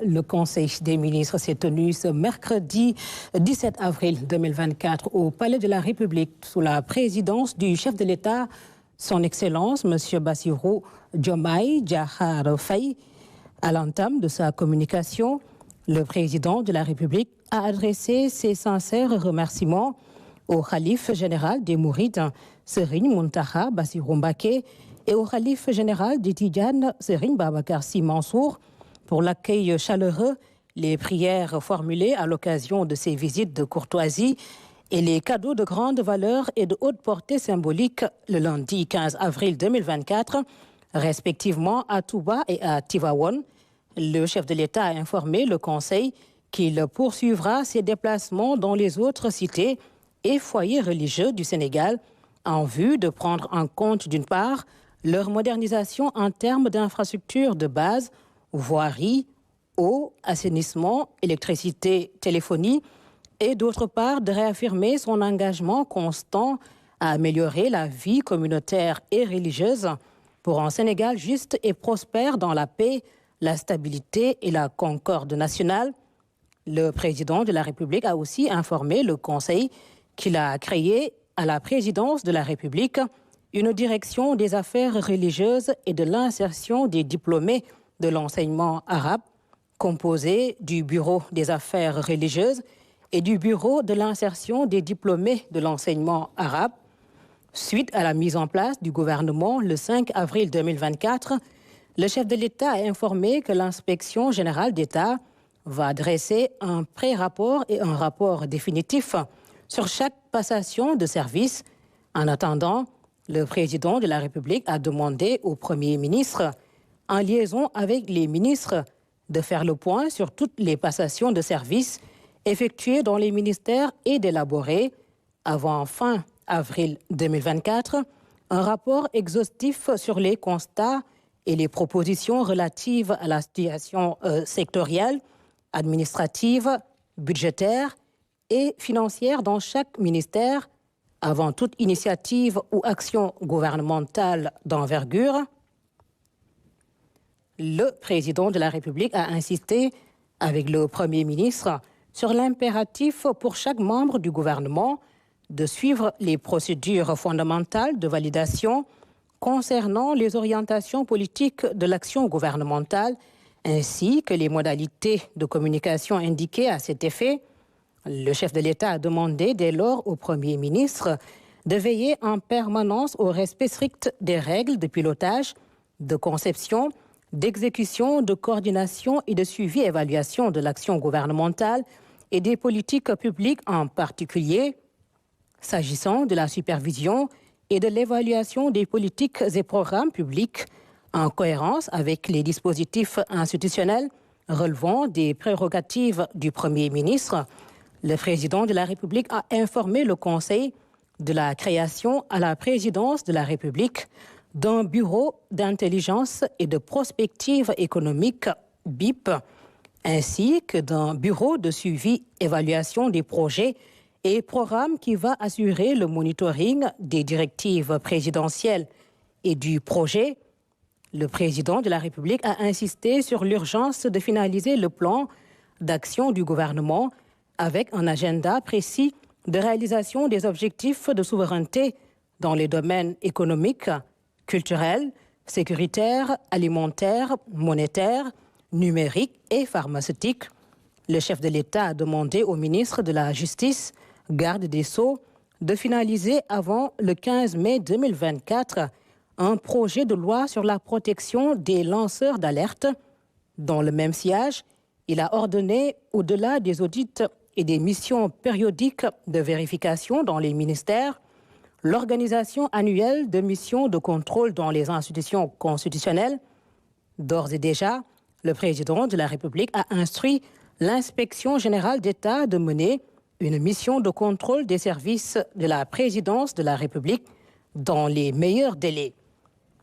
Le Conseil des ministres s'est tenu ce mercredi 17 avril 2024 au Palais de la République sous la présidence du chef de l'État, son Excellence, M. Bassirou Diomaye Diakhar Faye. À l'entame de sa communication, le président de la République a adressé ses sincères remerciements au khalife général des Mourides, Serigne Mountakha Bassirou Mbacké, et au khalife général des Tidjanes, Serigne Babacar Sy Mansour, pour l'accueil chaleureux, les prières formulées à l'occasion de ces visites de courtoisie et les cadeaux de grande valeur et de haute portée symbolique le lundi 15 avril 2024, respectivement à Touba et à Tivaouane. Le chef de l'État a informé le Conseil qu'il poursuivra ses déplacements dans les autres cités et foyers religieux du Sénégal en vue de prendre en compte d'une part leur modernisation en termes d'infrastructures de base, voirie, eau, assainissement, électricité, téléphonie, et d'autre part de réaffirmer son engagement constant à améliorer la vie communautaire et religieuse pour un Sénégal juste et prospère dans la paix, la stabilité et la concorde nationale. Le président de la République a aussi informé le Conseil qu'il a créé à la présidence de la République une direction des affaires religieuses et de l'insertion des diplômés de l'enseignement arabe, composée du Bureau des affaires religieuses et du Bureau de l'insertion des diplômés de l'enseignement arabe. Suite à la mise en place du gouvernement le 5 avril 2024, le chef de l'État a informé que l'inspection générale d'État va dresser un pré-rapport et un rapport définitif sur chaque passation de service. En attendant, le président de la République a demandé au Premier ministre, en liaison avec les ministres, de faire le point sur toutes les passations de services effectuées dans les ministères et d'élaborer, avant fin avril 2024, un rapport exhaustif sur les constats et les propositions relatives à la situation sectorielle, administrative, budgétaire et financière dans chaque ministère, avant toute initiative ou action gouvernementale d'envergure. Le président de la République a insisté, avec le Premier ministre, sur l'impératif pour chaque membre du gouvernement de suivre les procédures fondamentales de validation concernant les orientations politiques de l'action gouvernementale, ainsi que les modalités de communication indiquées à cet effet. Le chef de l'État a demandé dès lors au Premier ministre de veiller en permanence au respect strict des règles de pilotage, de conception, d'exécution, de coordination et de suivi-évaluation de l'action gouvernementale et des politiques publiques en particulier, s'agissant de la supervision et de l'évaluation des politiques et programmes publics en cohérence avec les dispositifs institutionnels relevant des prérogatives du Premier ministre. Le président de la République a informé le Conseil de la création à la présidence de la République d'un bureau d'intelligence et de prospective économique BIP, ainsi que d'un bureau de suivi-évaluation des projets et programmes qui va assurer le monitoring des directives présidentielles et du projet. Le président de la République a insisté sur l'urgence de finaliser le plan d'action du gouvernement avec un agenda précis de réalisation des objectifs de souveraineté dans les domaines économiques, culturels, sécuritaires, alimentaires, monétaires, numériques et pharmaceutiques. Le chef de l'État a demandé au ministre de la Justice, garde des Sceaux, de finaliser avant le 15 mai 2024 un projet de loi sur la protection des lanceurs d'alerte. Dans le même sillage, il a ordonné, au-delà des audits et des missions périodiques de vérification dans les ministères, l'organisation annuelle de missions de contrôle dans les institutions constitutionnelles. D'ores et déjà, le président de la République a instruit l'inspection générale d'État de mener une mission de contrôle des services de la présidence de la République dans les meilleurs délais.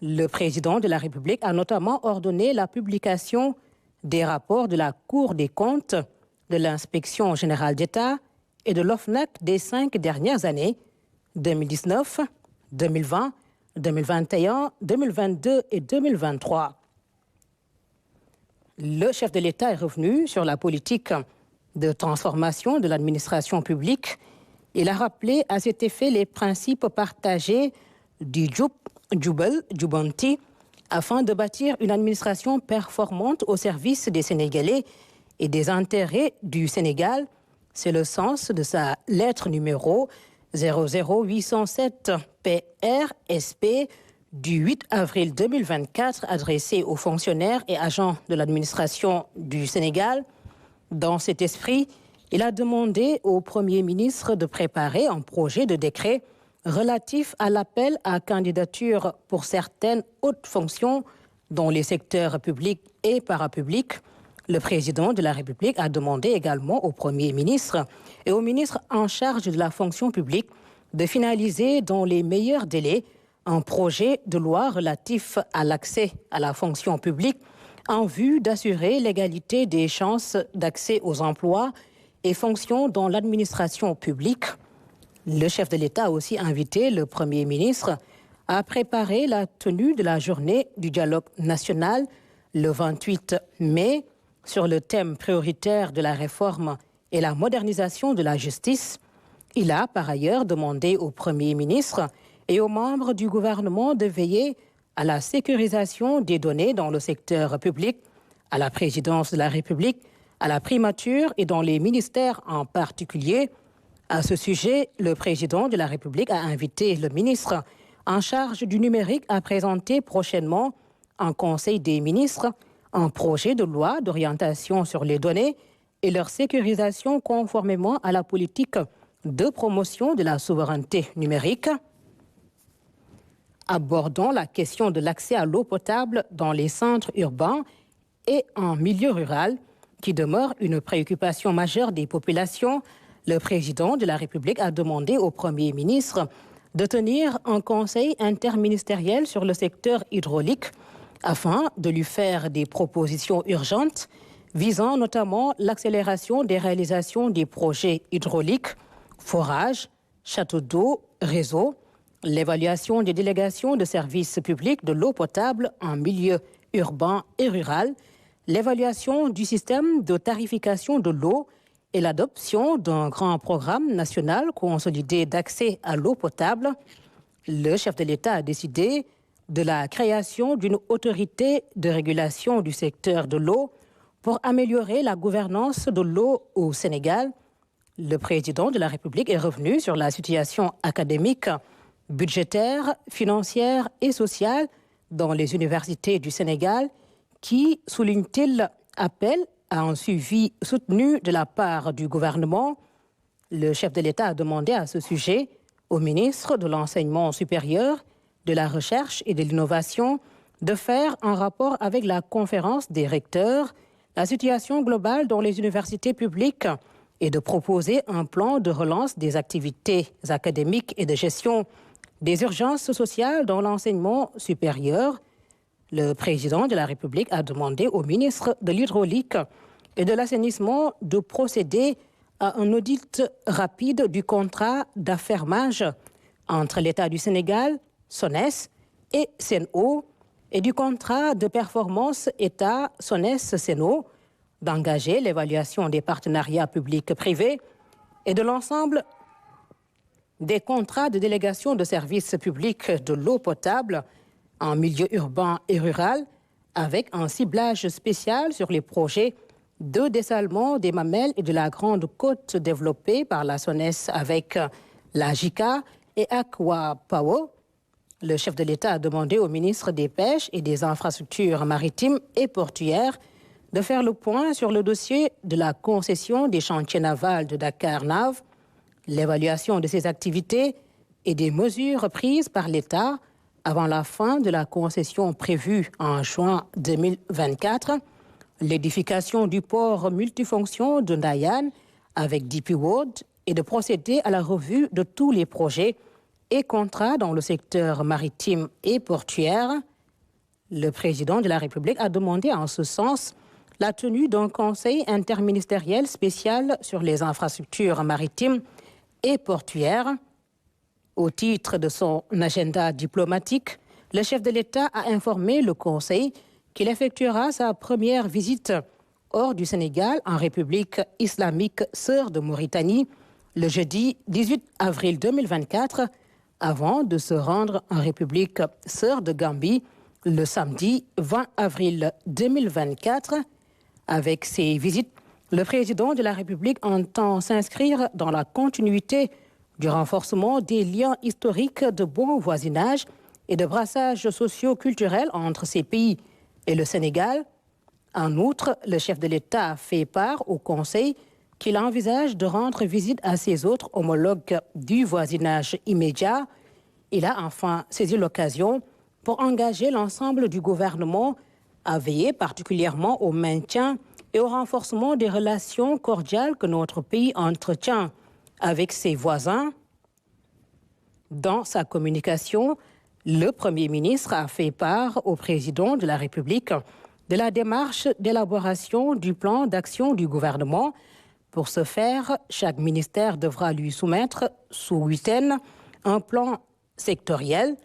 Le président de la République a notamment ordonné la publication des rapports de la Cour des comptes, de l'inspection générale d'État et de l'OFNAC des 5 dernières années, 2019, 2020, 2021, 2022 et 2023. le chef de l'État est revenu sur la politique de transformation de l'administration publique. Il a rappelé à cet effet les principes partagés du Jubanti afin de bâtir une administration performante au service des Sénégalais et des intérêts du Sénégal. C'est le sens de sa lettre numéro 00807 PRSP du 8 avril 2024 adressée aux fonctionnaires et agents de l'administration du Sénégal. Dans cet esprit, il a demandé au Premier ministre de préparer un projet de décret relatif à l'appel à candidature pour certaines hautes fonctions dans les secteurs publics et parapublics. Le président de la République a demandé également au Premier ministre et au ministre en charge de la fonction publique de finaliser dans les meilleurs délais un projet de loi relatif à l'accès à la fonction publique en vue d'assurer l'égalité des chances d'accès aux emplois et fonctions dans l'administration publique. Le chef de l'État a aussi invité le Premier ministre à préparer la tenue de la journée du dialogue national le 28 mai sur le thème prioritaire de la réforme et la modernisation de la justice. Il a par ailleurs demandé au Premier ministre et aux membres du gouvernement de veiller à la sécurisation des données dans le secteur public, à la présidence de la République, à la primature et dans les ministères en particulier. À ce sujet, le président de la République a invité le ministre en charge du numérique à présenter prochainement en Conseil des ministres un projet de loi d'orientation sur les données et leur sécurisation conformément à la politique de promotion de la souveraineté numérique. Abordons la question de l'accès à l'eau potable dans les centres urbains et en milieu rural, qui demeure une préoccupation majeure des populations. Le président de la République a demandé au Premier ministre de tenir un conseil interministériel sur le secteur hydraulique afin de lui faire des propositions urgentes visant notamment l'accélération des réalisations des projets hydrauliques, forages, châteaux d'eau, réseaux, l'évaluation des délégations de services publics de l'eau potable en milieu urbain et rural, l'évaluation du système de tarification de l'eau et l'adoption d'un grand programme national consolidé d'accès à l'eau potable. Le chef de l'État a décidé de la création d'une autorité de régulation du secteur de l'eau pour améliorer la gouvernance de l'eau au Sénégal. Le président de la République est revenu sur la situation académique, budgétaire, financière et sociale dans les universités du Sénégal qui, souligne-t-il, appelle à un suivi soutenu de la part du gouvernement. Le chef de l'État a demandé à ce sujet au ministre de l'Enseignement supérieur, de la Recherche et de l'Innovation de faire un rapport avec la conférence des recteurs, la situation globale dans les universités publiques et de proposer un plan de relance des activités académiques et de gestion des urgences sociales dans l'enseignement supérieur. Le président de la République a demandé au ministre de l'Hydraulique et de l'Assainissement de procéder à un audit rapide du contrat d'affermage entre l'État du Sénégal, SONES et SEN'EAU et du contrat de performance État-SONES-SEN'EAU, d'engager l'évaluation des partenariats publics-privés et de l'ensemble des contrats de délégation de services publics de l'eau potable en milieu urbain et rural, avec un ciblage spécial sur les projets de dessalement des Mamelles et de la Grande Côte développés par la SONES avec la JICA et Aqua Power. Le chef de l'État a demandé au ministre des Pêches et des Infrastructures maritimes et portuaires de faire le point sur le dossier de la concession des chantiers navals de Dakar-Nav, l'évaluation de ces activités et des mesures prises par l'État avant la fin de la concession prévue en juin 2024, l'édification du port multifonction de Ndayane avec DP World et de procéder à la revue de tous les projets et contrats dans le secteur maritime et portuaire. Le président de la République a demandé en ce sens la tenue d'un conseil interministériel spécial sur les infrastructures maritimes et portuaires. Au titre de son agenda diplomatique, le chef de l'État a informé le Conseil qu'il effectuera sa première visite hors du Sénégal en République islamique sœur de Mauritanie le jeudi 18 avril 2024 avant de se rendre en République sœur de Gambie le samedi 20 avril 2024. Avec ces visites, le président de la République entend s'inscrire dans la continuité du renforcement des liens historiques de bon voisinage et de brassage socio-culturel entre ces pays et le Sénégal. En outre, le chef de l'État a fait part au Conseil qu'il envisage de rendre visite à ses autres homologues du voisinage immédiat. Il a enfin saisi l'occasion pour engager l'ensemble du gouvernement à veiller particulièrement au maintien et au renforcement des relations cordiales que notre pays entretient avec ses voisins. Dans sa communication, le Premier ministre a fait part au président de la République de la démarche d'élaboration du plan d'action du gouvernement. Pour ce faire, chaque ministère devra lui soumettre sous 8 semaines un plan sectoriel.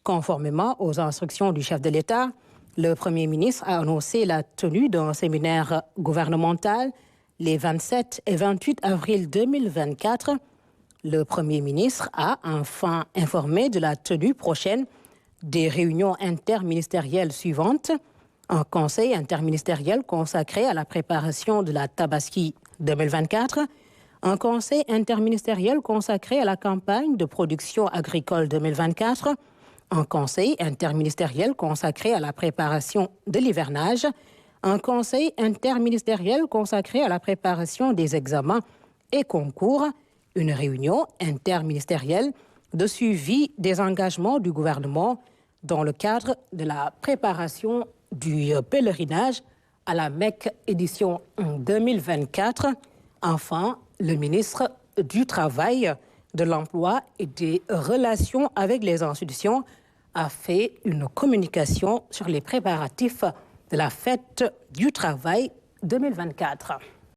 Conformément aux instructions du chef de l'État, le Premier ministre a annoncé la tenue d'un séminaire gouvernemental les 27 et 28 avril 2024. Le Premier ministre a enfin informé de la tenue prochaine des réunions interministérielles suivantes: un conseil interministériel consacré à la préparation de la Tabaski 2024, un conseil interministériel consacré à la campagne de production agricole 2024, un conseil interministériel consacré à la préparation de l'hivernage, un conseil interministériel consacré à la préparation des examens et concours, une réunion interministérielle de suivi des engagements du gouvernement dans le cadre de la préparation du pèlerinage à la Mecque édition 2024. Enfin, le ministre du Travail, de l'Emploi et des Relations avec les institutions a fait une communication sur les préparatifs de la fête du travail 2024.